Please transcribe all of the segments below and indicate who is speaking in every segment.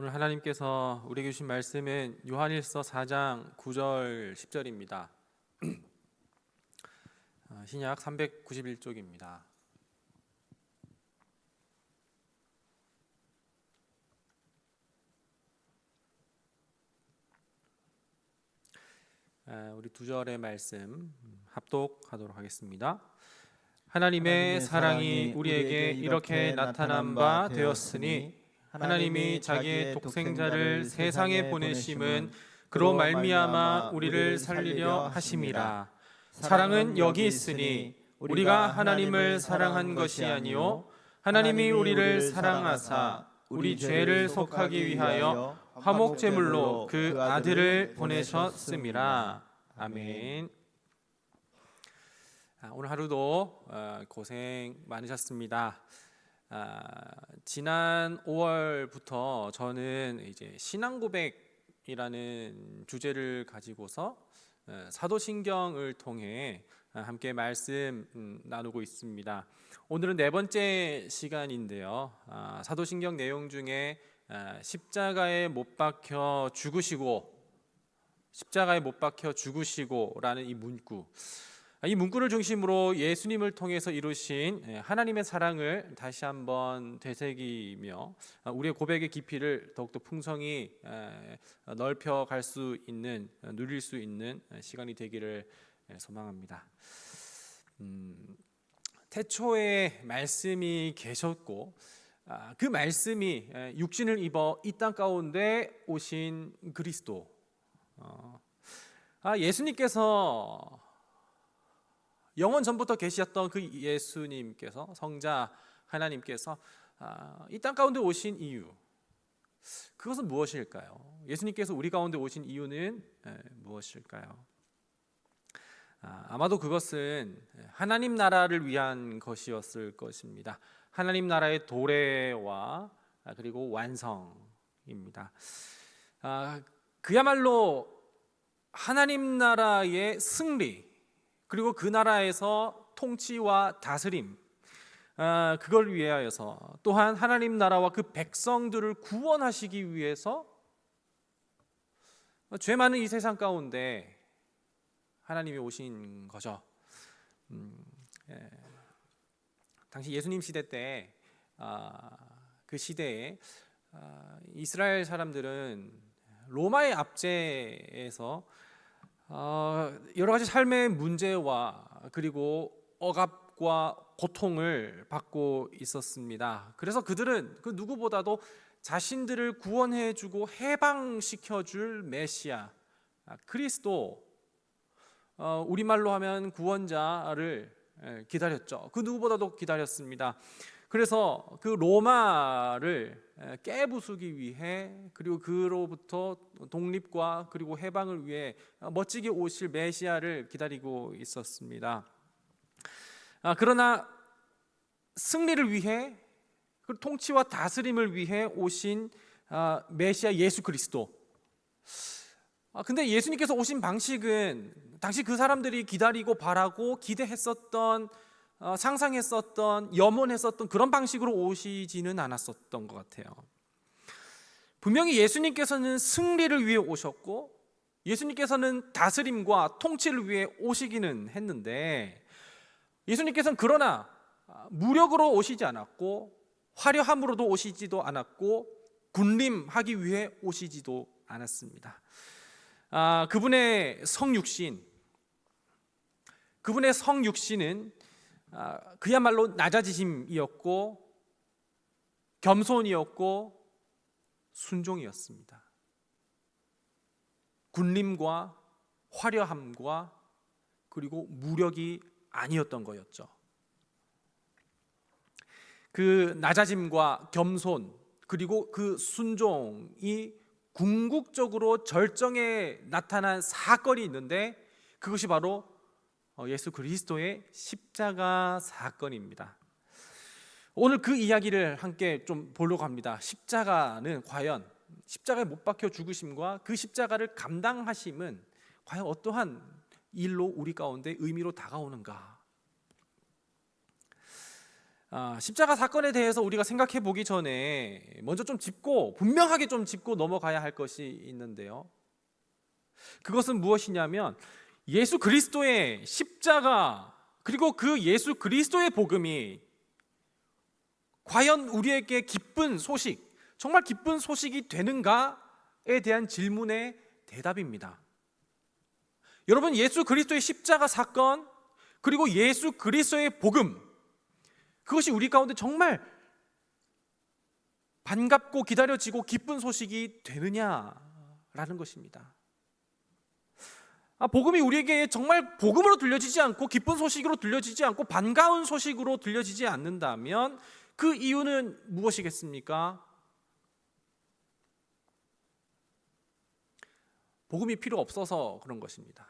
Speaker 1: 오늘 하나님께서 우리에게 주신 말씀은 요한일서 4장 9절 10절입니다. 신약 391쪽입니다. 우리 두 절의 말씀 합독하도록 하겠습니다. 하나님의 사랑이 우리에게 이렇게 나타난 바 되었으니 하나님이 자기의 독생자를 세상에 보내심은 그로 말미암아 우리를 살리려 하심이라. 사랑은 여기 있으니 우리가 하나님을 사랑한 것이 아니요 하나님이 우리를 사랑하사 우리 죄를 속하기 위하여 화목 제물로 그 아들을 보내셨음이라. 아멘. 오늘 하루도 고생 많으셨습니다. 지난 5월부터 저는 이제 신앙 고백이라는 주제를 가지고서 사도신경을 통해 함께 말씀 나누고 있습니다. 오늘은 네 번째 시간인데요. 사도신경 내용 중에 십자가에 못 박혀 죽으시고라는 이 문구. 이 문구를 중심으로 예수님을 통해서 이루신 하나님의 사랑을 다시 한번 되새기며 우리의 고백의 깊이를 더욱더 풍성히 넓혀갈 수 있는, 누릴 수 있는 시간이 되기를 소망합니다. 태초에 말씀이 계셨고 그 말씀이 육신을 입어 이 땅 가운데 오신 그리스도, 예수님께서 영원 전부터 계셨던 그 예수님께서, 성자 하나님께서 이 땅 가운데 오신 이유, 그것은 무엇일까요? 예수님께서 우리 가운데 오신 이유는 무엇일까요? 아마도 그것은 하나님 나라를 위한 것이었을 것입니다. 하나님 나라의 도래와 그리고 완성입니다. 그야말로 하나님 나라의 승리, 그리고 그 나라에서 통치와 다스림, 그걸 위하여서, 또한 하나님 나라와 그 백성들을 구원하시기 위해서 죄 많은 이 세상 가운데 하나님이 오신 거죠. 당시 예수님 시대 때, 그 시대에 이스라엘 사람들은 로마의 압제에서 여러 가지 삶의 문제와 그리고 억압과 고통을 받고 있었습니다. 그래서 그들은 그 누구보다도 자신들을 구원해주고 해방시켜줄 메시아, 그리스도, 우리말로 하면 구원자를 기다렸죠. 그 누구보다도 기다렸습니다. 그래서 그 로마를 깨부수기 위해, 그리고 그로부터 독립과 그리고 해방을 위해 멋지게 오실 메시아를 기다리고 있었습니다. 그러나 승리를 위해, 그 통치와 다스림을 위해 오신 메시아 예수 그리스도. 근데 예수님께서 오신 방식은 당시 그 사람들이 기다리고 바라고 기대했었던, 상상했었던, 염원했었던 그런 방식으로 오시지는 않았었던 것 같아요. 분명히 예수님께서는 승리를 위해 오셨고, 예수님께서는 다스림과 통치를 위해 오시기는 했는데, 예수님께서는 그러나 무력으로 오시지 않았고, 화려함으로도 오시지도 않았고, 군림하기 위해 오시지도 않았습니다. 그분의 성육신은 그야말로 낮아지심이었고, 겸손이었고, 순종이었습니다. 군림과 화려함과 그리고 무력이 아니었던 거였죠. 그 낮아짐과 겸손, 그리고 그 순종이 궁극적으로 절정에 나타난 사건이 있는데, 그것이 바로 예수 그리스도의 십자가 사건입니다. 오늘 그 이야기를 함께 좀 보려고 합니다. 십자가는 과연, 십자가에 못 박혀 죽으심과 그 십자가를 감당하심은 과연 어떠한 일로 우리 가운데 의미로 다가오는가? 십자가 사건에 대해서 우리가 생각해 보기 전에 먼저 좀 짚고 분명하게 좀 짚고 넘어가야 할 것이 있는데요. 그것은 무엇이냐면 예수 그리스도의 십자가 그리고 그 예수 그리스도의 복음이 과연 우리에게 기쁜 소식, 정말 기쁜 소식이 되는가에 대한 질문의 대답입니다. 여러분, 예수 그리스도의 십자가 사건 그리고 예수 그리스도의 복음, 그것이 우리 가운데 정말 반갑고 기다려지고 기쁜 소식이 되느냐라는 것입니다. 복음이 우리에게 정말 복음으로 들려지지 않고 기쁜 소식으로 들려지지 않고 반가운 소식으로 들려지지 않는다면 그 이유는 무엇이겠습니까? 복음이 필요 없어서 그런 것입니다.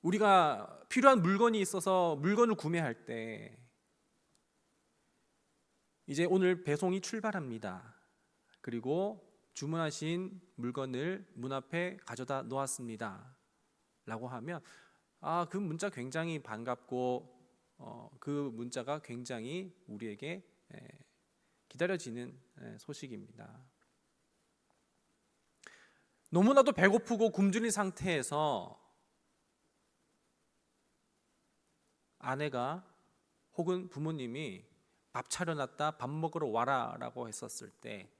Speaker 1: 우리가 필요한 물건이 있어서 물건을 구매할 때 이제 오늘 배송이 출발합니다. 그리고 주문하신 물건을 문 앞에 가져다 놓았습니다 라고 하면 그 문자 굉장히 반갑고 그 문자가 굉장히 우리에게 기다려지는 소식입니다. 너무나도 배고프고 굶주린 상태에서 아내가 혹은 부모님이 밥 차려놨다 밥 먹으러 와라 라고 했었을 때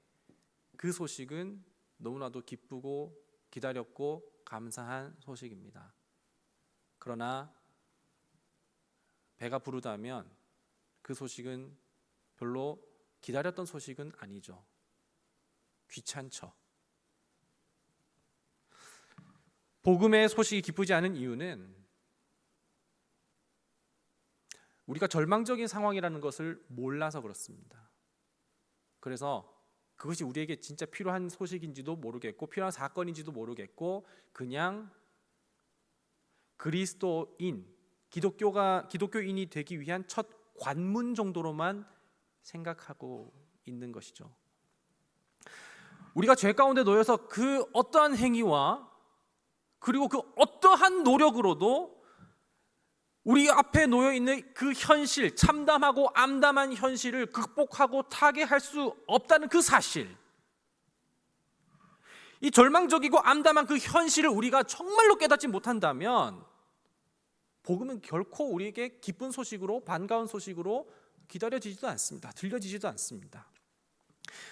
Speaker 1: 그 소식은 너무나도 기쁘고 기다렸고 감사한 소식입니다. 그러나 배가 부르다면 그 소식은 별로 기다렸던 소식은 아니죠. 귀찮죠. 복음의 소식이 기쁘지 않은 이유는 우리가 절망적인 상황이라는 것을 몰라서 그렇습니다. 그래서 그것이 우리에게 진짜 필요한 소식인지도 모르겠고 필요한 사건인지도 모르겠고 그냥 그리스도인, 기독교인이 되기 위한 첫 관문 정도로만 생각하고 있는 것이죠. 우리가 죄 가운데 놓여서 그 어떠한 행위와 그리고 그 어떠한 노력으로도 우리 앞에 놓여 있는 그 현실, 참담하고 암담한 현실을 극복하고 타개할 수 없다는 그 사실, 이 절망적이고 암담한 그 현실을 우리가 정말로 깨닫지 못한다면 복음은 결코 우리에게 기쁜 소식으로, 반가운 소식으로 기다려지지도 않습니다. 들려지지도 않습니다.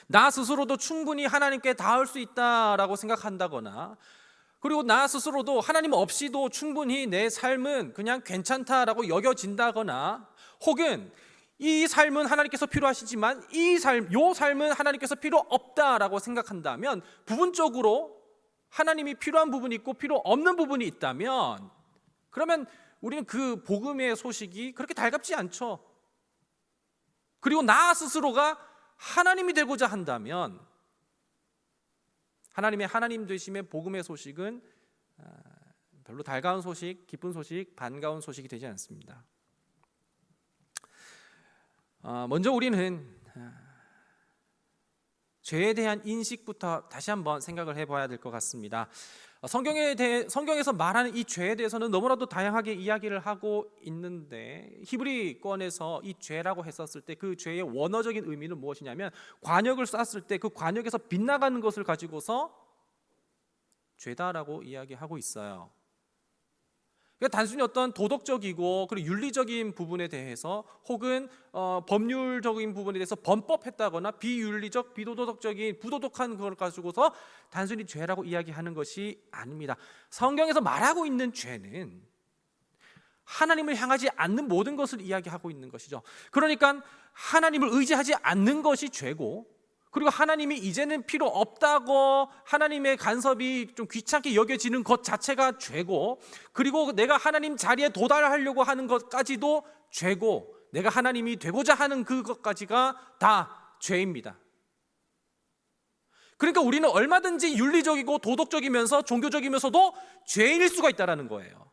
Speaker 1: 나 스스로도 충분히 하나님께 닿을 수 있다라고 생각한다거나 그리고 나 스스로도 하나님 없이도 충분히 내 삶은 그냥 괜찮다라고 여겨진다거나 혹은 이 삶은 하나님께서 필요하시지만 요 삶은 하나님께서 필요 없다라고 생각한다면 부분적으로 하나님이 필요한 부분이 있고 필요 없는 부분이 있다면 그러면 우리는 그 복음의 소식이 그렇게 달갑지 않죠. 그리고 나 스스로가 하나님이 되고자 한다면 하나님의 하나님 되심의 복음의 소식은 별로 달가운 소식, 기쁜 소식, 반가운 소식이 되지 않습니다. 먼저 우리는 죄에 대한 인식부터 다시 한번 생각을 해봐야 될 것 같습니다. 성경에서 말하는 이 죄에 대해서는 너무나도 다양하게 이야기를 하고 있는데 히브리권에서 이 죄라고 했었을 때 그 죄의 원어적인 의미는 무엇이냐면 관역을 쐈을 때 그 관역에서 빗나가는 것을 가지고서 죄다라고 이야기하고 있어요. 그러니까 단순히 어떤 도덕적이고 그리고 윤리적인 부분에 대해서 혹은 법률적인 부분에 대해서 범법했다거나 비윤리적, 비도덕적인, 부도덕한 걸 가지고서 단순히 죄라고 이야기하는 것이 아닙니다. 성경에서 말하고 있는 죄는 하나님을 향하지 않는 모든 것을 이야기하고 있는 것이죠. 그러니까 하나님을 의지하지 않는 것이 죄고 그리고 하나님이 이제는 필요 없다고 하나님의 간섭이 좀 귀찮게 여겨지는 것 자체가 죄고 그리고 내가 하나님 자리에 도달하려고 하는 것까지도 죄고 내가 하나님이 되고자 하는 그것까지가 다 죄입니다. 그러니까 우리는 얼마든지 윤리적이고 도덕적이면서 종교적이면서도 죄인일 수가 있다는 거예요.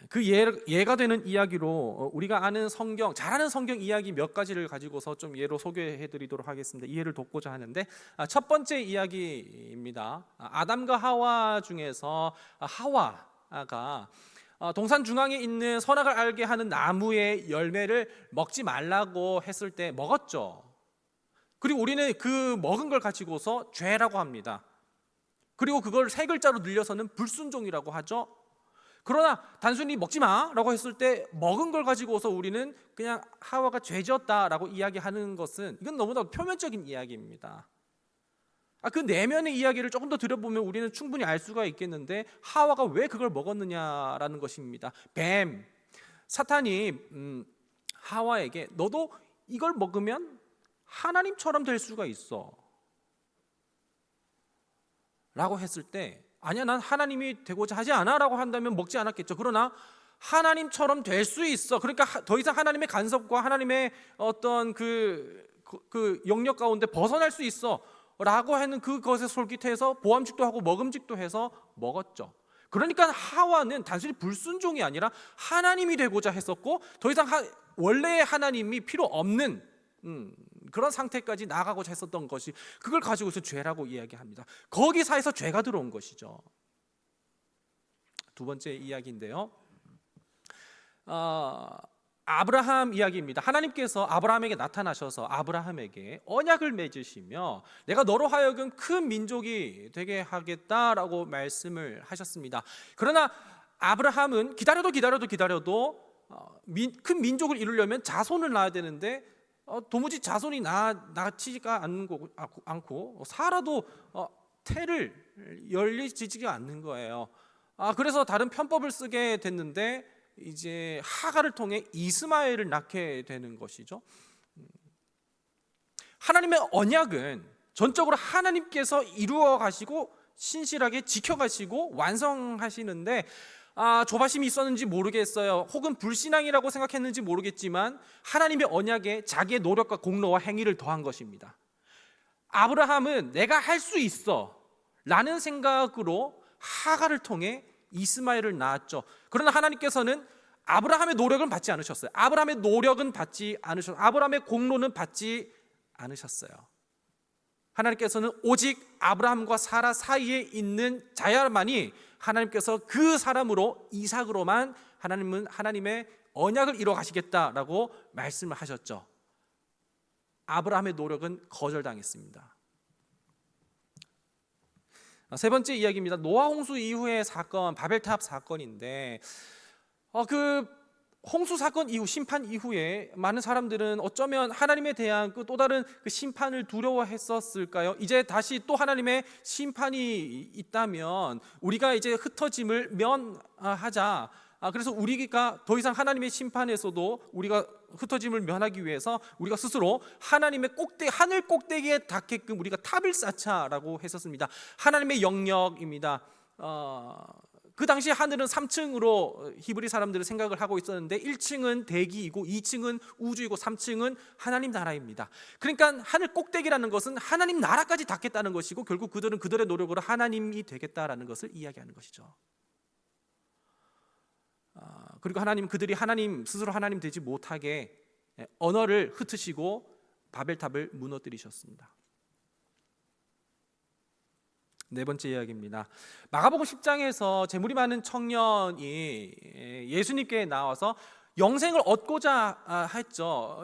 Speaker 1: 그 예가 되는 이야기로 우리가 아는 성경, 잘 아는 성경 이야기 몇 가지를 가지고서 좀 예로 소개해 드리도록 하겠습니다. 이해를 돕고자 하는데, 첫 번째 이야기입니다. 아담과 하와 중에서 하와가 동산 중앙에 있는 선악을 알게 하는 나무의 열매를 먹지 말라고 했을 때 먹었죠. 그리고 우리는 그 먹은 걸 가지고서 죄라고 합니다. 그리고 그걸 세 글자로 늘려서는 불순종이라고 하죠. 그러나 단순히 먹지 마라고 했을 때 먹은 걸 가지고서 우리는 그냥 하와가 죄졌다라고 이야기하는 것은, 이건 너무나 표면적인 이야기입니다. 그 내면의 이야기를 조금 더 들여보면 우리는 충분히 알 수가 있겠는데, 하와가 왜 그걸 먹었느냐라는 것입니다. 사탄이 하와에게 너도 이걸 먹으면 하나님처럼 될 수가 있어 라고 했을 때, 아니야, 난 하나님이 되고자 하지 않아 라고 한다면 먹지 않았겠죠. 그러나 하나님처럼 될 수 있어, 그러니까 더 이상 하나님의 간섭과 하나님의 어떤 그 영역 가운데 벗어날 수 있어 라고 하는 그것에 솔깃해서 보암직도 하고 먹음직도 해서 먹었죠. 그러니까 하와는 단순히 불순종이 아니라 하나님이 되고자 했었고, 더 이상 원래의 하나님이 필요 없는 그런 상태까지 나아가고자 했었던 것이, 그걸 가지고서 죄라고 이야기합니다. 거기 사이에서 죄가 들어온 것이죠. 두 번째 이야기인데요, 아브라함 이야기입니다. 하나님께서 아브라함에게 나타나셔서 아브라함에게 언약을 맺으시며 내가 너로 하여금 큰 민족이 되게 하겠다라고 말씀을 하셨습니다. 그러나 아브라함은 기다려도 큰 민족을 이루려면 자손을 낳아야 되는데 도무지 자손이 낳지가 않고 사라도 태를 열리지가 않는 거예요. 그래서 다른 편법을 쓰게 됐는데 이제 하갈을 통해 이스마엘을 낳게 되는 것이죠. 하나님의 언약은 전적으로 하나님께서 이루어 가시고 신실하게 지켜 가시고 완성하시는데, 조바심이 있었는지 모르겠어요. 혹은 불신앙이라고 생각했는지 모르겠지만 하나님의 언약에 자기의 노력과 공로와 행위를 더한 것입니다. 아브라함은 내가 할 수 있어 라는 생각으로 하갈을 통해 이스마엘을 낳았죠. 그러나 하나님께서는 아브라함의 노력은 받지 않으셨어요. 아브라함의 공로는 받지 않으셨어요. 하나님께서는 오직 아브라함과 사라 사이에 있는 자야만이 하나님께서 그 사람으로, 이삭으로만 하나님은 하나님의 언약을 이루어 가시겠다라고 말씀을 하셨죠. 아브라함의 노력은 거절당했습니다. 세 번째 이야기입니다. 노아 홍수 이후의 사건, 바벨탑 사건인데, 그 홍수 사건 이후, 심판 이후에 많은 사람들은 어쩌면 하나님에 대한 또 다른 그 심판을 두려워했었을까요? 이제 다시 또 하나님의 심판이 있다면 우리가 이제 흩어짐을 면하자. 그래서 우리가 더 이상 하나님의 심판에서도 우리가 흩어짐을 면하기 위해서 우리가 스스로 하나님의 하늘 꼭대기에 닿게끔 우리가 탑을 쌓자라고 했었습니다. 하나님의 영역입니다. 그 당시 하늘은 3층으로 히브리 사람들은 생각을 하고 있었는데, 1층은 대기이고 2층은 우주이고 3층은 하나님 나라입니다. 그러니까 하늘 꼭대기라는 것은 하나님 나라까지 닿겠다는 것이고, 결국 그들은 그들의 노력으로 하나님이 되겠다라는 것을 이야기하는 것이죠. 그리고 그들이 하나님 스스로 하나님 되지 못하게 언어를 흩으시고 바벨탑을 무너뜨리셨습니다. 네 번째 이야기입니다. 마가복음 10장에서 재물이 많은 청년이 예수님께 나와서 영생을 얻고자 했죠.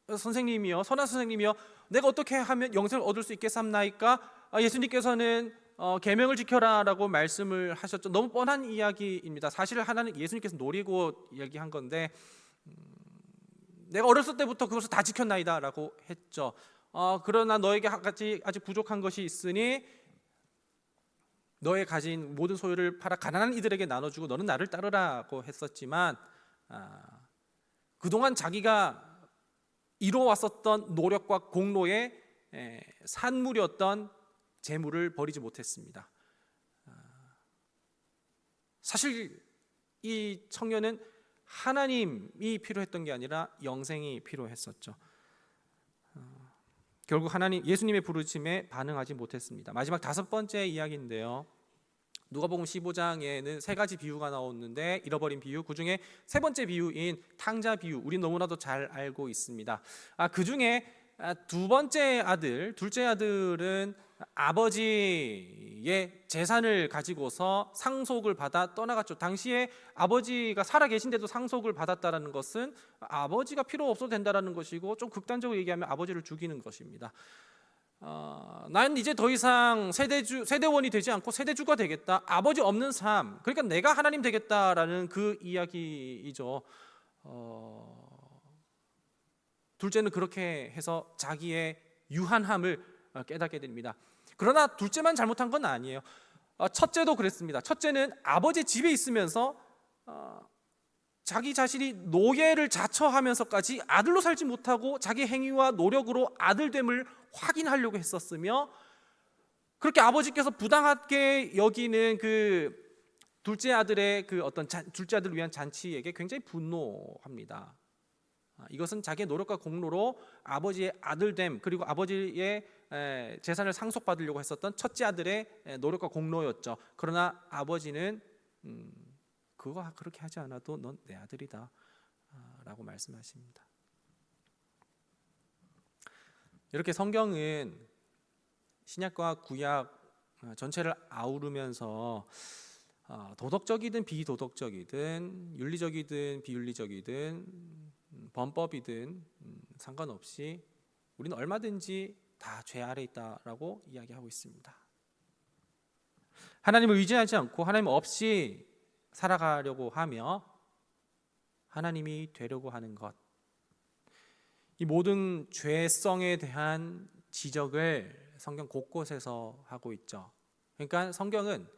Speaker 1: 선생님이요, 선한 선생님이요, 내가 어떻게 하면 영생을 얻을 수 있겠습니까? 예수님께서는 계명을 지켜라라고 말씀을 하셨죠. 너무 뻔한 이야기입니다. 사실 예수님께서 노리고 이야기한 건데, 내가 어렸을 때부터 그것을 다 지켰나이다라고 했죠. 그러나 너에게 아직 부족한 것이 있으니 너의 가진 모든 소유를 팔아 가난한 이들에게 나눠주고 너는 나를 따르라고 했었지만, 그동안 자기가 이루어왔었던 노력과 공로의 산물이었던 재물을 버리지 못했습니다. 사실 이 청년은 하나님이 필요했던 게 아니라 영생이 필요했었죠. 결국 예수님의 부르심에 반응하지 못했습니다. 마지막 다섯 번째 이야기인데요, 누가복음 15장에는 세 가지 비유가 나오는데 잃어버린 비유, 그중에 세 번째 비유인 탕자 비유, 우린 너무나도 잘 알고 있습니다. 그중에 두 번째 아들, 둘째 아들은 아버지의 재산을 가지고서 상속을 받아 떠나갔죠. 당시에 아버지가 살아 계신데도 상속을 받았다라는 것은 아버지가 필요 없어도 된다라는 것이고, 좀 극단적으로 얘기하면 아버지를 죽이는 것입니다. 난 이제 더 이상 세대원이 되지 않고 세대주가 되겠다, 아버지 없는 삶, 그러니까 내가 하나님 되겠다라는 그 이야기이죠. 둘째는 그렇게 해서 자기의 유한함을 깨닫게 됩니다. 그러나 둘째만 잘못한 건 아니에요. 첫째도 그랬습니다. 첫째는 아버지 집에 있으면서 자기 자신이 노예를 자처하면서까지 아들로 살지 못하고 자기 행위와 노력으로 아들됨을 확인하려고 했었으며, 그렇게 아버지께서 부당하게 여기는 그 둘째 아들의 그 어떤 둘째 아들을 위한 잔치에게 굉장히 분노합니다. 이것은 자기의 노력과 공로로 아버지의 아들됨, 그리고 아버지의 재산을 상속받으려고 했었던 첫째 아들의 노력과 공로였죠. 그러나 아버지는 그거 그렇게 하지 않아도 넌 내 아들이다 라고 말씀하십니다. 이렇게 성경은 신약과 구약 전체를 아우르면서 도덕적이든 비도덕적이든 윤리적이든 비윤리적이든 범법이든 상관없이 우리는 얼마든지 다 죄 아래 있다라고 이야기하고 있습니다. 하나님을 의지하지 않고 하나님 없이 살아가려고 하며 하나님이 되려고 하는 것, 이 모든 죄성에 대한 지적을 성경 곳곳에서 하고 있죠. 그러니까 성경은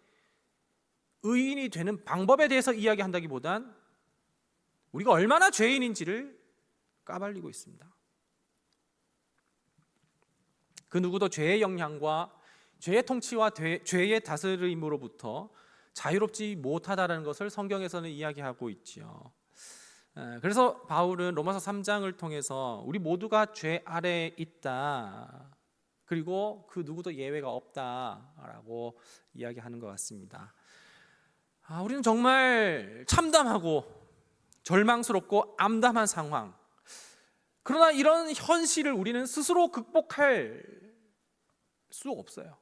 Speaker 1: 의인이 되는 방법에 대해서 이야기한다기보단 우리가 얼마나 죄인인지를 까발리고 있습니다. 그 누구도 죄의 영향과 죄의 통치와 죄의 다스림으로부터 자유롭지 못하다는 것을 성경에서는 이야기하고 있지요. 그래서 바울은 로마서 3장을 통해서 우리 모두가 죄 아래에 있다, 그리고 그 누구도 예외가 없다라고 이야기하는 것 같습니다. 우리는 정말 참담하고 절망스럽고 암담한 상황, 그러나 이런 현실을 우리는 스스로 극복할 수 없어요.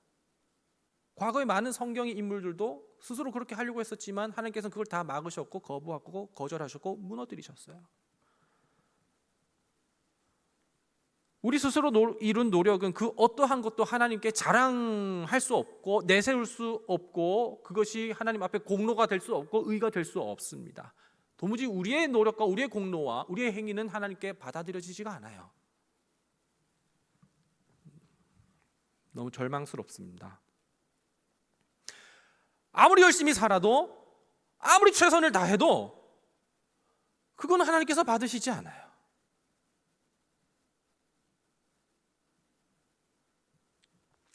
Speaker 1: 과거에 많은 성경의 인물들도 스스로 그렇게 하려고 했었지만 하나님께서는 그걸 다 막으셨고 거부하고 거절하셨고 무너뜨리셨어요. 우리 스스로 이룬 노력은 그 어떠한 것도 하나님께 자랑할 수 없고 내세울 수 없고, 그것이 하나님 앞에 공로가 될 수 없고 의가 될 수 없습니다. 도무지 우리의 노력과 우리의 공로와 우리의 행위는 하나님께 받아들여지지가 않아요. 너무 절망스럽습니다. 아무리 열심히 살아도, 아무리 최선을 다해도 그건 하나님께서 받으시지 않아요.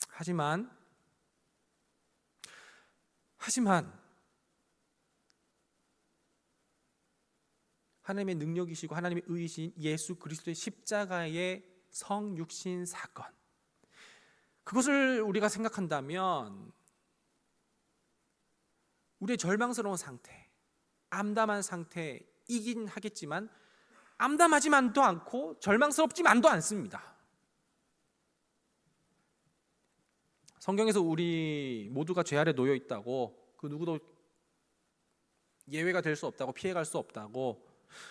Speaker 1: 하지만 하나님의 능력이시고 하나님의 의이신 예수 그리스도의 십자가의 성육신 사건, 그것을 우리가 생각한다면 우리의 절망스러운 상태, 암담한 상태이긴 하겠지만 암담하지만도 않고 절망스럽지만도 않습니다. 성경에서 우리 모두가 죄 아래 놓여 있다고, 그 누구도 예외가 될 수 없다고, 피해갈 수 없다고,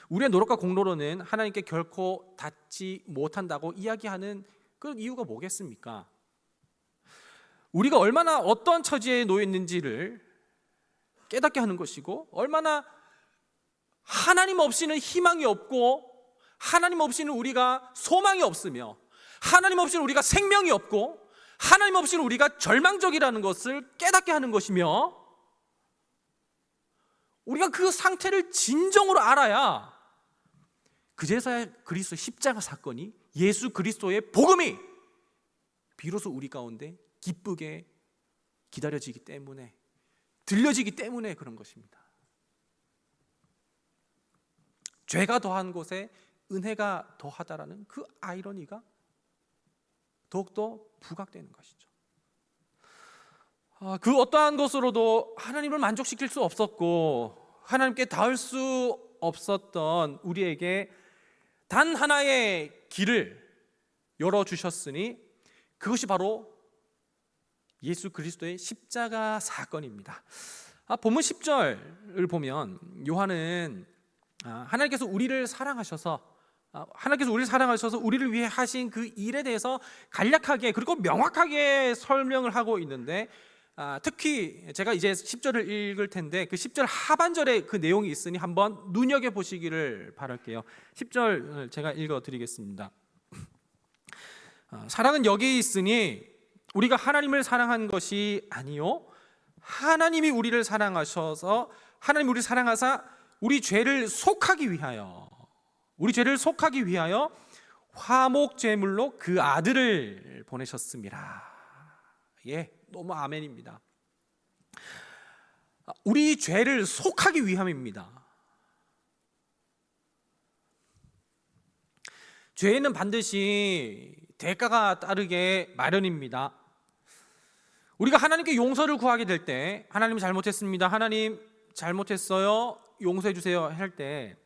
Speaker 1: 우리의 노력과 공로로는 하나님께 결코 닿지 못한다고 이야기하는 그 이유가 뭐겠습니까? 우리가 얼마나 어떠한 처지에 놓여 있는지를 깨닫게 하는 것이고, 얼마나 하나님 없이는 희망이 없고, 하나님 없이는 우리가 소망이 없으며, 하나님 없이는 우리가 생명이 없고, 하나님 없이는 우리가 절망적이라는 것을 깨닫게 하는 것이며, 우리가 그 상태를 진정으로 알아야 그제서야 그리스도의 십자가 사건이, 예수 그리스도의 복음이 비로소 우리 가운데 기쁘게 기다려지기 때문에, 들려지기 때문에 그런 것입니다. 죄가 더한 곳에 은혜가 더하다라는 그 아이러니가 더욱더 부각되는 것이죠. 그 어떠한 것으로도 하나님을 만족시킬 수 없었고 하나님께 닿을 수 없었던 우리에게 단 하나의 길을 열어주셨으니 그것이 바로 예수 그리스도의 십자가 사건입니다. 본문 10절을 보면 요한은 하나님께서 우리를 사랑하셔서 우리를 위해 하신 그 일에 대해서 간략하게 그리고 명확하게 설명을 하고 있는데, 특히 제가 이제 10절을 읽을 텐데 그 10절 하반절에 그 내용이 있으니 한번 눈여겨보시기를 바랄게요. 10절 제가 읽어드리겠습니다. 사랑은 여기에 있으니 우리가 하나님을 사랑한 것이 아니요 하나님이 우리를 사랑하셔서 하나님 우리를 사랑하사 우리 죄를 속하기 위하여 화목 제물로 그 아들을 보내셨습니다. 너무 아멘입니다. 우리 죄를 속하기 위함입니다. 죄에는 반드시 대가가 따르게 마련입니다. 우리가 하나님께 용서를 구하게 될 때, 하나님 잘못했습니다, 하나님 잘못했어요, 용서해 주세요 할 때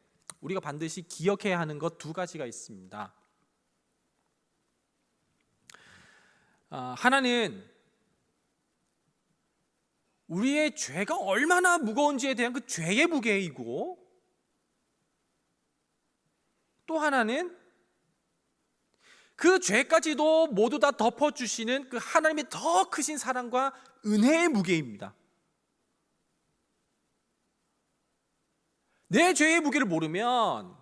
Speaker 1: 우리가 반드시 기억해야 하는 것 두 가지가 있습니다. 하나는 우리의 죄가 얼마나 무거운지에 대한 그 죄의 무게이고, 또 하나는 그 죄까지도 모두 다 덮어주시는 그 하나님의 더 크신 사랑과 은혜의 무게입니다. 내 죄의 무게를 모르면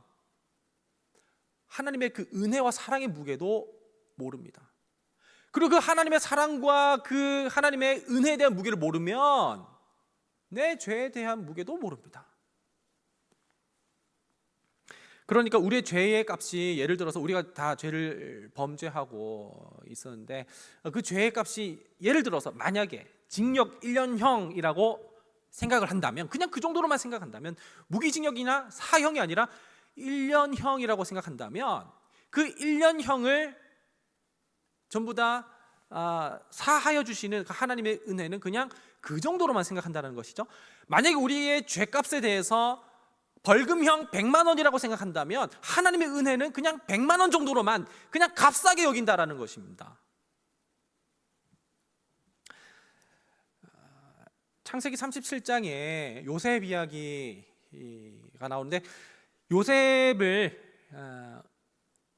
Speaker 1: 하나님의 그 은혜와 사랑의 무게도 모릅니다. 그리고 그 하나님의 사랑과 그 하나님의 은혜에 대한 무게를 모르면 내 죄에 대한 무게도 모릅니다. 그러니까 우리의 죄의 값이, 예를 들어서 우리가 다 죄를 범죄하고 있었는데 그 죄의 값이 예를 들어서 만약에 징역 1년형이라고 생각을 한다면, 그냥 그 정도로만 생각한다면, 무기징역이나 사형이 아니라 1년형이라고 생각한다면 그 1년형을 전부 다 사하여 주시는 하나님의 은혜는 그냥 그 정도로만 생각한다는 것이죠. 만약에 우리의 죄값에 대해서 벌금형 100만 원이라고 생각한다면 하나님의 은혜는 그냥 100만 원 정도로만 그냥 값싸게 여긴다라는 것입니다. 창세기 37장에 요셉 이야기가 나오는데, 요셉을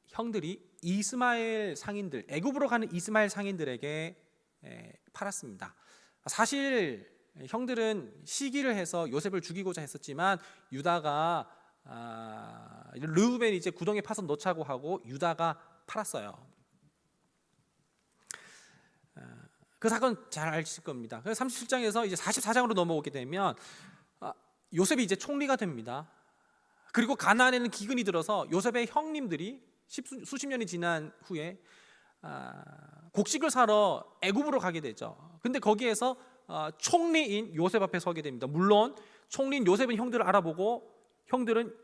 Speaker 1: 형들이 이스마엘 상인들, 애굽으로 가는 이스마엘 상인들에게 팔았습니다. 사실 형들은 시기를 해서 요셉을 죽이고자 했었지만 유다가 르우벤이 이제 구덩이에 파서 넣자고 하고 유다가 팔았어요. 그 사건 잘 아실 겁니다. 그래서 37장에서 이제 44장으로 넘어오게 되면 요셉이 이제 총리가 됩니다. 그리고 가나안에는 기근이 들어서 요셉의 형님들이 수십 년이 지난 후에 곡식을 사러 애굽으로 가게 되죠. 근데 거기에서 총리인 요셉 앞에 서게 됩니다. 물론 총리인 요셉은 형들을 알아보고 형들은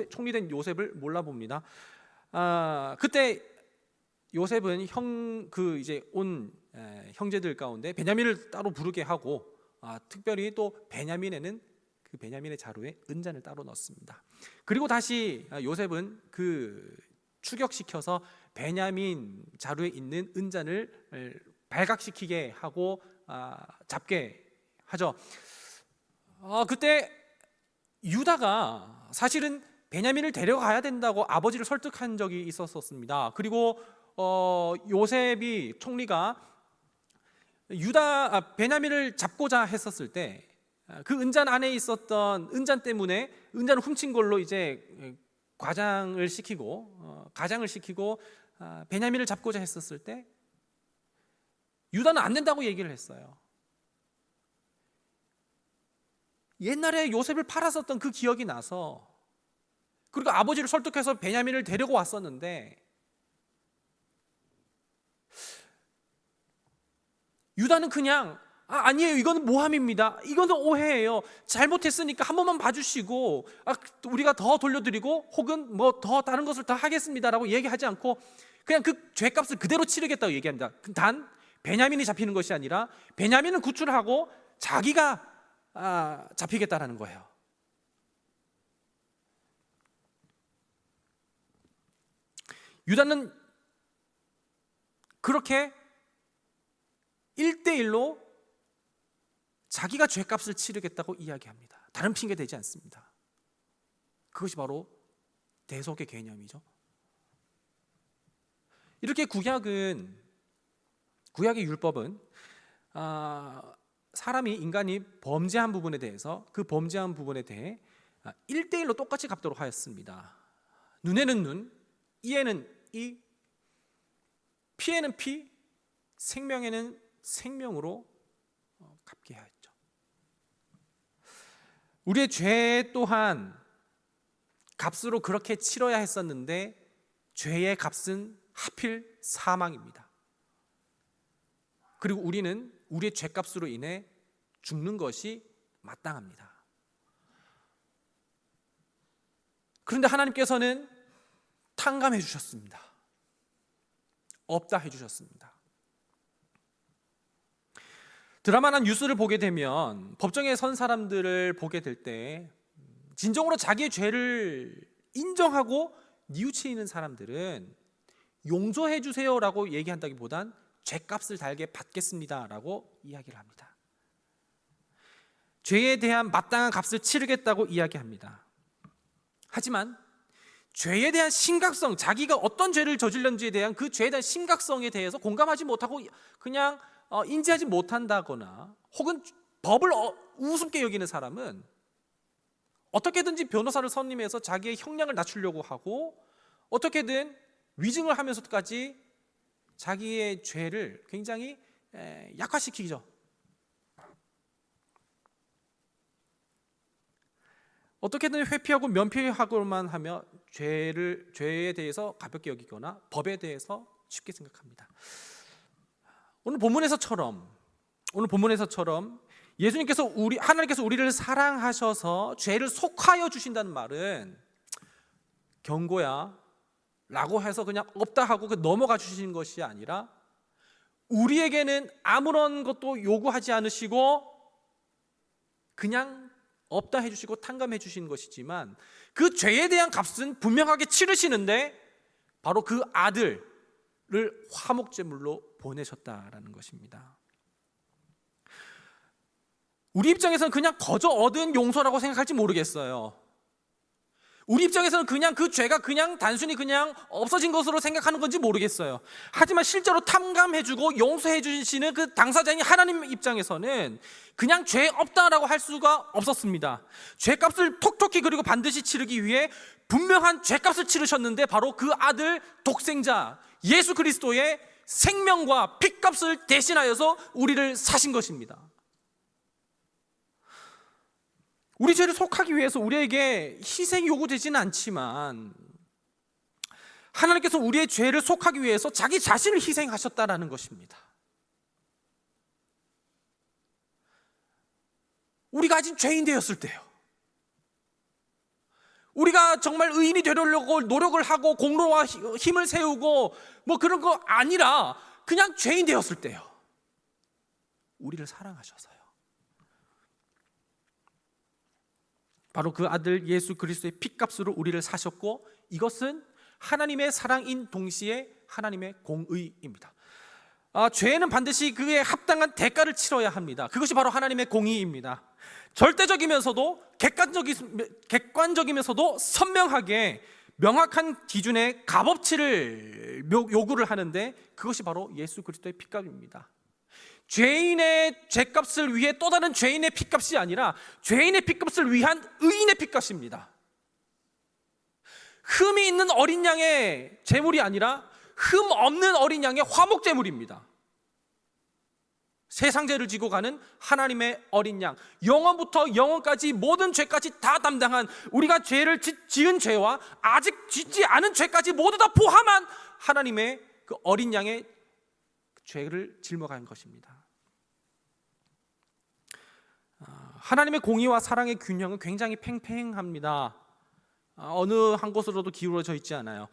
Speaker 1: 총리된 요셉을 몰라봅니다. 그때 요셉은 이제 온 형제들 가운데 베냐민을 따로 부르게 하고, 특별히 또 베냐민에는 그 베냐민의 자루에 은잔을 따로 넣습니다. 그리고 다시 요셉은 그 추격시켜서 베냐민 자루에 있는 은잔을 발각시키게 하고 잡게 하죠. 그때 유다가 사실은 베냐민을 데려가야 된다고 아버지를 설득한 적이 있었습니다. 그리고 요셉이 총리가 베냐민을 잡고자 했었을 때 그 은잔 안에 있었던 은잔 때문에 은잔을 훔친 걸로 이제 가장을 시키고 베냐민을 잡고자 했었을 때 유다는 안 된다고 얘기를 했어요. 옛날에 요셉을 팔았었던 그 기억이 나서, 그리고 아버지를 설득해서 베냐민을 데리고 왔었는데 유다는 그냥 아니에요, 이거는 모함입니다, 이거는 오해예요, 잘못했으니까 한 번만 봐주시고 우리가 더 돌려드리고 혹은 뭐 더 다른 것을 더 하겠습니다라고 얘기하지 않고 그냥 그 죄값을 그대로 치르겠다고 얘기합니다. 단 베냐민이 잡히는 것이 아니라 베냐민은 구출하고 자기가 잡히겠다라는 거예요. 유다는 그렇게 1대1로 자기가 죄값을 치르겠다고 이야기합니다. 다른 핑계 대지 않습니다. 그것이 바로 대속의 개념이죠. 이렇게 구약의 율법은 인간이 범죄한 부분에 대해서 그 범죄한 부분에 대해 1대1로 똑같이 갚도록 하였습니다. 눈에는 눈, 이에는 이, 피에는 피, 생명에는 생명으로 갚게 하였죠. 우리의 죄 또한 값으로 그렇게 치러야 했었는데 죄의 값은 하필 사망입니다. 그리고 우리는 우리의 죄값으로 인해 죽는 것이 마땅합니다. 그런데 하나님께서는 탕감해 주셨습니다. 없다 해주셨습니다. 드라마나 뉴스를 보게 되면 법정에 선 사람들을 보게 될 때 진정으로 자기의 죄를 인정하고 뉘우치는 사람들은 용서해 주세요라고 얘기한다기보단 죄값을 달게 받겠습니다라고 이야기를 합니다. 죄에 대한 마땅한 값을 치르겠다고 이야기합니다. 하지만 죄에 대한 심각성, 자기가 어떤 죄를 저질렀는지에 대한 그 죄에 대한 심각성에 대해서 공감하지 못하고 그냥 인지하지 못한다거나 혹은 법을 우습게 여기는 사람은 어떻게든지 변호사를 선임해서 자기의 형량을 낮추려고 하고 어떻게든 위증을 하면서까지 자기의 죄를 굉장히 약화시키죠. 어떻게든 회피하고 면피하고만 하며 죄에 대해서 가볍게 여기거나 법에 대해서 쉽게 생각합니다. 오늘 본문에서처럼 하나님께서 우리를 사랑하셔서 죄를 속하여 주신다는 말은 경고야 라고 해서 그냥 없다 하고 넘어가 주시는 것이 아니라 우리에게는 아무런 것도 요구하지 않으시고 그냥 없다 해주시고 탕감해 주시는 것이지만 그 죄에 대한 값은 분명하게 치르시는데 바로 그 아들을 화목제물로 보내셨다라는 것입니다. 우리 입장에서는 그냥 거저 얻은 용서라고 생각할지 모르겠어요. 우리 입장에서는 그냥 그 죄가 그냥 단순히 그냥 없어진 것으로 생각하는 건지 모르겠어요. 하지만 실제로 탕감해주고 용서해 주시는 그 당사자인 하나님 입장에서는 그냥 죄 없다라고 할 수가 없었습니다. 죄값을 톡톡히 그리고 반드시 치르기 위해 분명한 죄값을 치르셨는데 바로 그 아들 독생자 예수 그리스도의 생명과 피값을 대신하여서 우리를 사신 것입니다. 우리 죄를 속하기 위해서 우리에게 희생이 요구되지는 않지만 하나님께서 우리의 죄를 속하기 위해서 자기 자신을 희생하셨다라는 것입니다. 우리가 아직 죄인 되었을 때요. 우리가 정말 의인이 되려고 노력을 하고 공로와 힘을 세우고 뭐 그런 거 아니라 그냥 죄인 되었을 때요. 우리를 사랑하셔서요. 바로 그 아들 예수 그리스도의 피값으로 우리를 사셨고 이것은 하나님의 사랑인 동시에 하나님의 공의입니다. 죄는 반드시 그에 합당한 대가를 치러야 합니다. 그것이 바로 하나님의 공의입니다. 절대적이면서도 객관적이면서도 선명하게 명확한 기준의 값어치를 요구를 하는데 그것이 바로 예수 그리스도의 피값입니다. 죄인의 죄값을 위해 또 다른 죄인의 피값이 아니라 죄인의 피값을 위한 의인의 피값입니다. 흠이 있는 어린 양의 제물이 아니라 흠 없는 어린 양의 화목제물입니다. 세상 죄를 지고 가는 하나님의 어린 양, 영원부터 영원까지 모든 죄까지 다 담당한 우리가 죄를 지은 죄와 아직 짓지 않은 죄까지 모두 다 포함한 하나님의 그 어린 양의 죄를 짊어간 것입니다. 하나님의 공의와 사랑의 균형은 굉장히 팽팽합니다. 어느 한 곳으로도 기울어져 있지 않아요.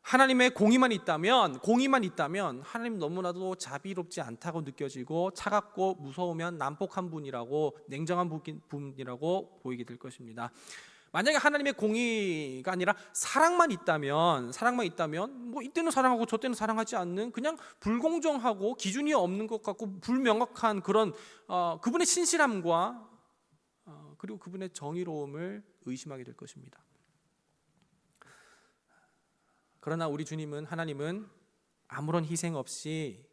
Speaker 1: 하나님의 공의만 있다면 하나님 너무나도 자비롭지 않다고 느껴지고 차갑고 무서우면 난폭한 분이라고, 냉정한 분이라고 보이게 될 것입니다. 만약에 하나님의 공의가 아니라 사랑만 있다면 뭐 이때는 사랑하고 저때는 사랑하지 않는, 그냥 불공정하고 기준이 없는 것 같고 불명확한 그런 그분의 신실함과 그리고 그분의 정의로움을 의심하게 될 것입니다. 그러나 우리 주님은, 하나님은 아무런 희생 없이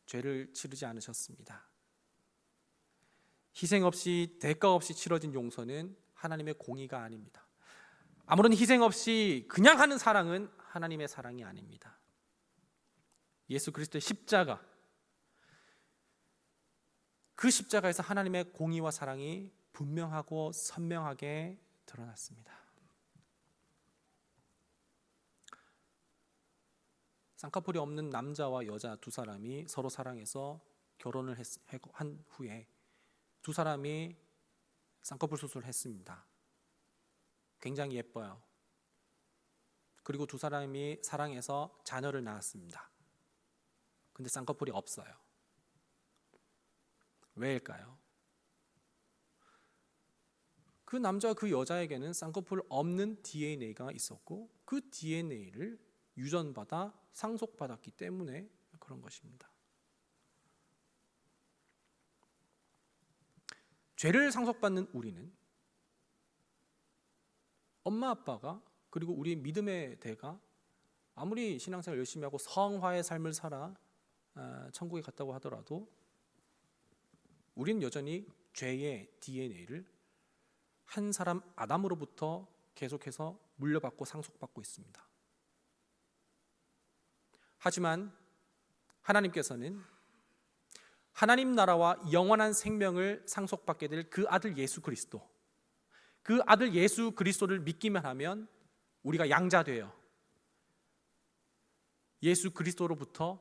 Speaker 1: 죄를 치르지 않으셨습니다. 희생 없이, 대가 없이 치러진 용서는 하나님의 공의가 아닙니다. 아무런 희생 없이 그냥 하는 사랑은 하나님의 사랑이 아닙니다. 예수 그리스도의 십자가, 그 십자가에서 하나님의 공의와 사랑이 분명하고 선명하게 드러났습니다. 쌍꺼풀이 없는 남자와 여자 두 사람이 서로 사랑해서 결혼을 한 후에 두 사람이 쌍꺼풀 수술을 했습니다. 굉장히 예뻐요. 그리고 두 사람이 사랑해서 자녀를 낳았습니다. 근데 쌍꺼풀이 없어요. 왜일까요? 그 남자와 그 여자에게는 쌍꺼풀 없는 DNA가 있었고 그 DNA를 유전받아 상속받았기 때문에 그런 것입니다. 죄를 상속받는 우리는 엄마 아빠가, 그리고 우리 믿음의 대가 아무리 신앙생활 열심히 하고 성화의 삶을 살아 천국에 갔다고 하더라도 우리는 여전히 죄의 DNA를 한 사람 아담으로부터 계속해서 물려받고 상속받고 있습니다. 하지만 하나님께서는 하나님 나라와 영원한 생명을 상속받게 될 그 아들 예수 그리스도, 그 아들 예수 그리스도를 믿기만 하면 우리가 양자되어 예수 그리스도로부터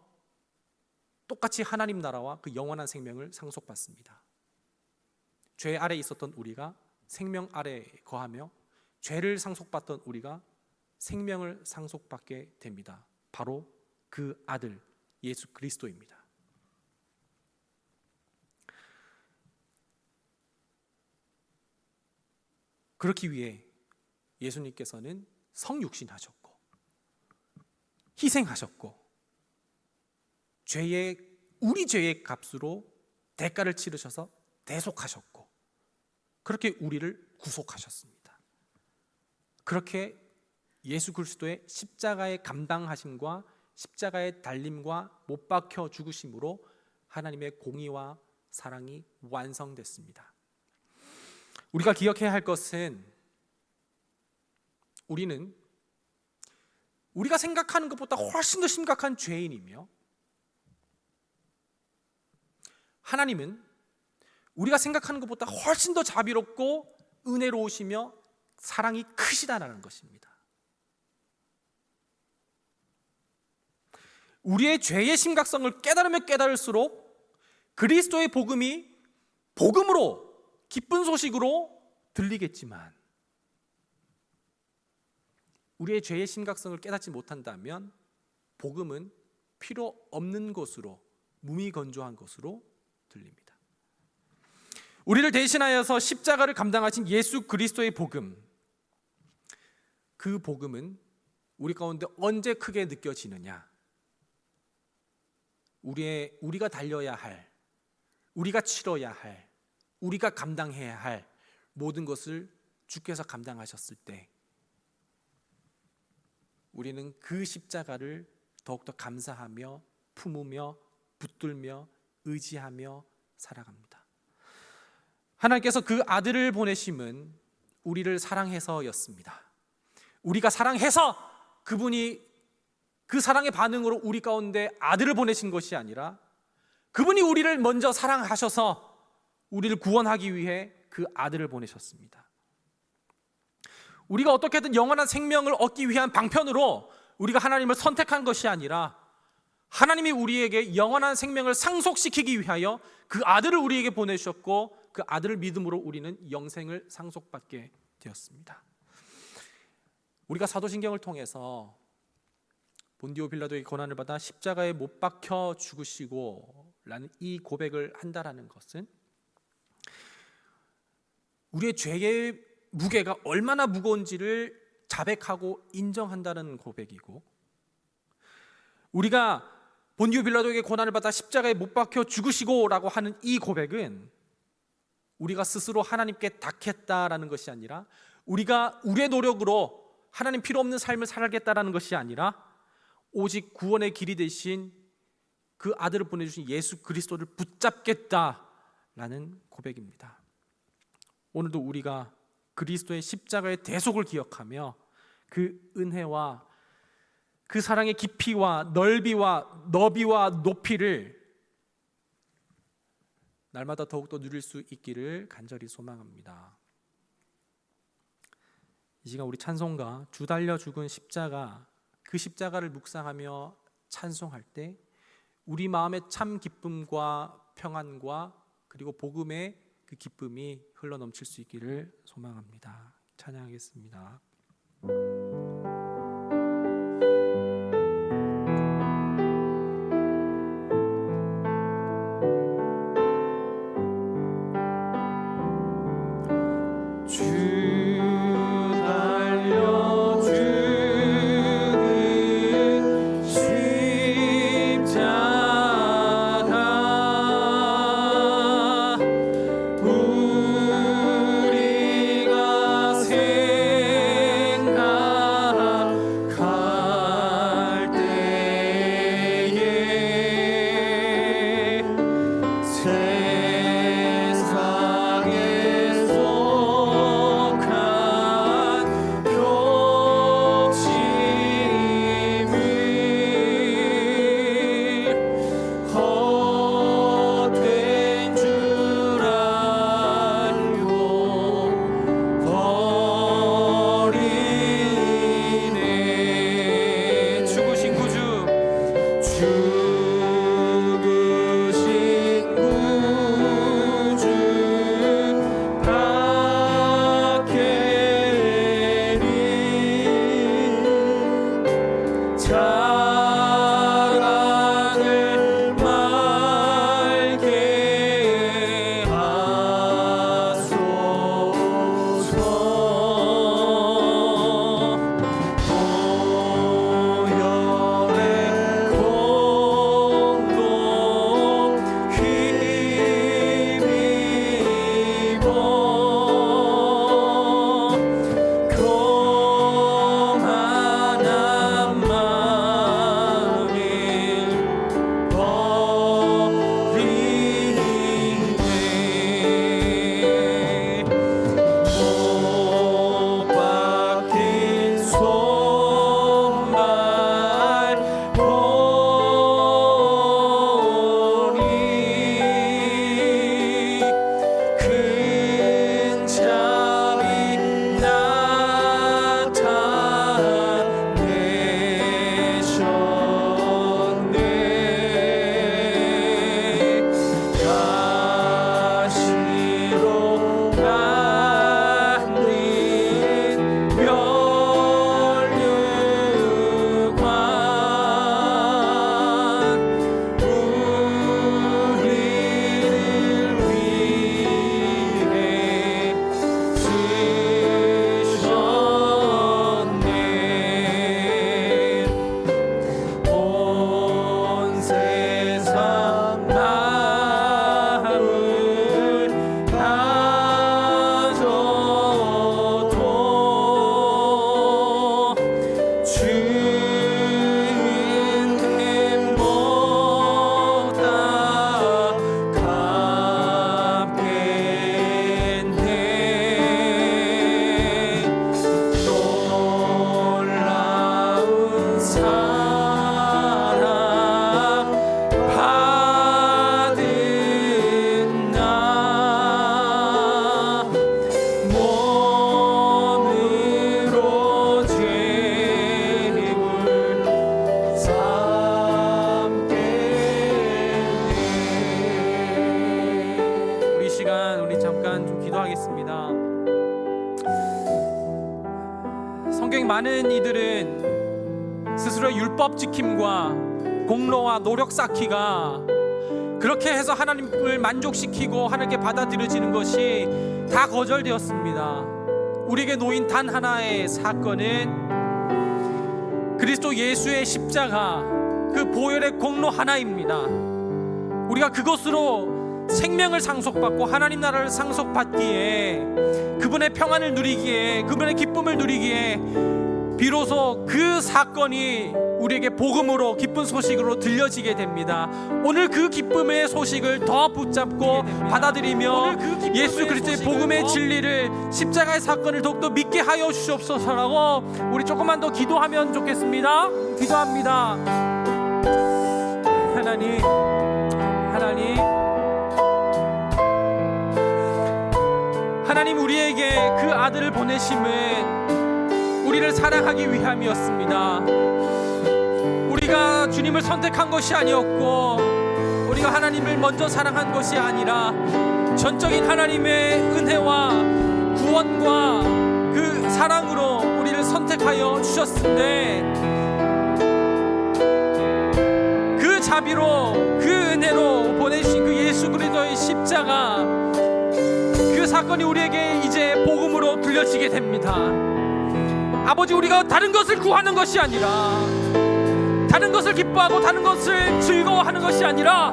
Speaker 1: 똑같이 하나님 나라와 그 영원한 생명을 상속받습니다. 죄 아래 있었던 우리가 생명 아래에 거하며 죄를 상속받던 우리가 생명을 상속받게 됩니다. 바로 그 아들 예수 그리스도입니다. 그렇기 위해 예수님께서는 성육신하셨고 희생하셨고 우리 죄의 값으로 대가를 치르셔서 대속하셨고 그렇게 우리를 구속하셨습니다. 그렇게 예수 그리스도의 십자가의 감당하심과 십자가의 달림과 못 박혀 죽으심으로 하나님의 공의와 사랑이 완성됐습니다. 우리가 기억해야 할 것은 우리는 우리가 생각하는 것보다 훨씬 더 심각한 죄인이며 하나님은 우리가 생각하는 것보다 훨씬 더 자비롭고 은혜로우시며 사랑이 크시다라는 것입니다. 우리의 죄의 심각성을 깨달으면 깨달을수록 그리스도의 복음이 복음으로 기쁜 소식으로 들리겠지만 우리의 죄의 심각성을 깨닫지 못한다면 복음은 필요 없는 것으로, 무미건조한 것으로 들립니다. 우리를 대신하여서 십자가를 감당하신 예수 그리스도의 복음, 그 복음은 우리 가운데 언제 크게 느껴지느냐? 우리가 달려야 할, 우리가 치러야 할, 우리가 감당해야 할 모든 것을 주께서 감당하셨을 때 우리는 그 십자가를 더욱더 감사하며 품으며 붙들며 의지하며 살아갑니다. 하나님께서 그 아들을 보내심은 우리를 사랑해서였습니다. 우리가 사랑해서 그분이 그 사랑의 반응으로 우리 가운데 아들을 보내신 것이 아니라 그분이 우리를 먼저 사랑하셔서 우리를 구원하기 위해 그 아들을 보내셨습니다. 우리가 어떻게든 영원한 생명을 얻기 위한 방편으로 우리가 하나님을 선택한 것이 아니라 하나님이 우리에게 영원한 생명을 상속시키기 위하여 그 아들을 우리에게 보내주셨고 그 아들을 믿음으로 우리는 영생을 상속받게 되었습니다. 우리가 사도신경을 통해서 본디오 빌라도에게 고난을 받아 십자가에 못 박혀 죽으시고 라는 이 고백을 한다라는 것은 우리의 죄의 무게가 얼마나 무거운지를 자백하고 인정한다는 고백이고, 우리가 본디오 빌라도에게 고난을 받아 십자가에 못 박혀 죽으시고 라고 하는 이 고백은 우리가 스스로 하나님께 닥했다라는 것이 아니라, 우리가 우리의 노력으로 하나님 필요 없는 삶을 살겠다라는 것이 아니라, 오직 구원의 길이 되신 그 아들을 보내주신 예수 그리스도를 붙잡겠다라는 고백입니다. 오늘도 우리가 그리스도의 십자가의 대속을 기억하며 그 은혜와 그 사랑의 깊이와 넓이와 너비와 높이를 날마다 더욱더 누릴 수 있기를 간절히 소망합니다. 이 시간 우리 찬송가 주 달려 죽은 십자가, 그 십자가를 묵상하며 찬송할 때 우리 마음의 참 기쁨과 평안과 그리고 복음의 그 기쁨이 흘러넘칠 수 있기를 소망합니다. 찬양하겠습니다. 많은 이들은 스스로의 율법 지킴과 공로와 노력 쌓기가 그렇게 해서 하나님을 만족시키고 하나님께 받아들여지는 것이 다 거절되었습니다. 우리에게 놓인 단 하나의 사건은 그리스도 예수의 십자가, 그 보혈의 공로 하나입니다. 우리가 그것으로 생명을 상속받고 하나님 나라를 상속받기에, 그분의 평안을 누리기에, 그분의 기쁨을 누리기에 비로소 그 사건이 우리에게 복음으로, 기쁜 소식으로 들려지게 됩니다. 오늘 그 기쁨의 소식을 더 붙잡고 받아들이며 예수 그리스도의 복음의 진리를, 십자가의 사건을 더욱더 믿게 하여 주시옵소서라고 우리 조금만 더 기도하면 좋겠습니다. 기도합니다. 하나님, 우리에게 그 아들을 보내심은 우리를 사랑하기 위함이었습니다. 우리가 주님을 선택한 것이 아니었고, 우리가 하나님을 먼저 사랑한 것이 아니라 전적인 하나님의 은혜와 구원과 그 사랑으로 우리를 선택하여 주셨는데, 그 자비로, 그 은혜로 보내주신 그 예수 그리스도의 십자가, 그 사건이 우리에게 이제 복음으로 들려지게 됩니다. 아버지, 우리가 다른 것을 구하는 것이 아니라, 다른 것을 기뻐하고 다른 것을 즐거워하는 것이 아니라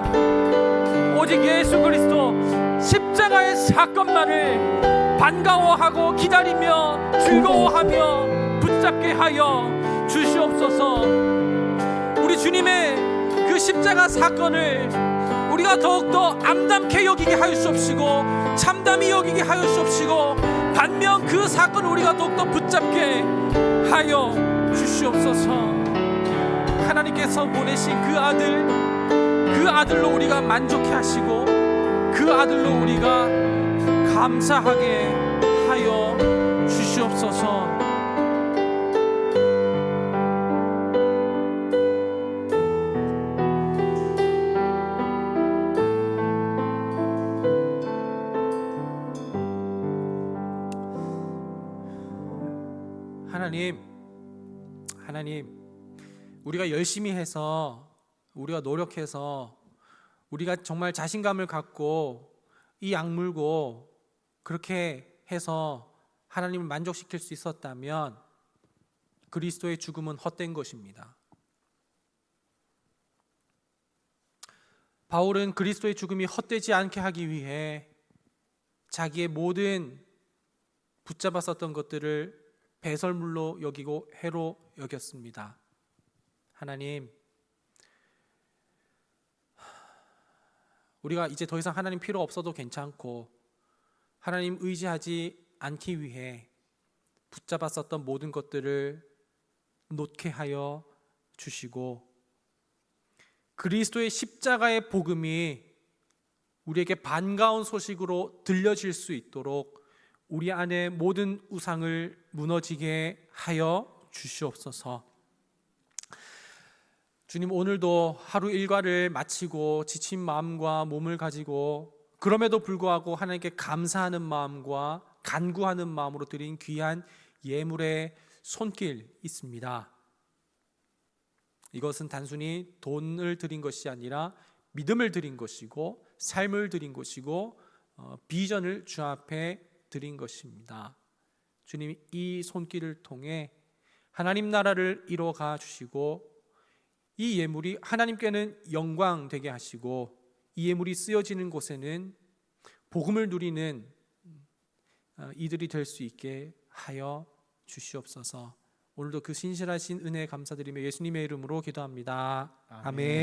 Speaker 1: 오직 예수 그리스도 십자가의 사건만을 반가워하고 기다리며 즐거워하며 붙잡게 하여 주시옵소서. 우리 주님의 그 십자가 사건을 우리가 더욱더 암담케 여기게 하여 주옵시고, 참담히 여기게 하여 주옵시고, 반면 그 사건을 우리가 더욱더 붙잡게 하여 주시옵소서. 하나님께서 보내신 그 아들로 우리가 만족해 하시고, 그 아들로 우리가 감사하게 하여 주시옵소서. 하나님, 우리가 열심히 해서, 우리가 노력해서, 우리가 정말 자신감을 갖고 이 악물고 그렇게 해서 하나님을 만족시킬 수 있었다면 그리스도의 죽음은 헛된 것입니다. 바울은 그리스도의 죽음이 헛되지 않게 하기 위해 자기의 모든 붙잡았었던 것들을 배설물로 여기고 해로 여겼습니다. 하나님, 우리가 이제 더 이상 하나님 필요 없어도 괜찮고 하나님 의지하지 않기 위해 붙잡았었던 모든 것들을 놓게 하여 주시고, 그리스도의 십자가의 복음이 우리에게 반가운 소식으로 들려질 수 있도록 우리 안에 모든 우상을 무너지게 하여 주시옵소서. 주님, 오늘도 하루 일과를 마치고 지친 마음과 몸을 가지고 그럼에도 불구하고 하나님께 감사하는 마음과 간구하는 마음으로 드린 귀한 예물의 손길 있습니다. 이것은 단순히 돈을 드린 것이 아니라 믿음을 드린 것이고, 삶을 드린 것이고, 비전을 주 앞에 드린 것입니다. 주님, 이 손길을 통해 하나님 나라를 이루어가 주시고, 이 예물이 하나님께는 영광 되게 하시고, 이 예물이 쓰여지는 곳에는 복음을 누리는 이들이 될 수 있게 하여 주시옵소서. 오늘도 그 신실하신 은혜에 감사드리며 예수님의 이름으로 기도합니다. 아멘.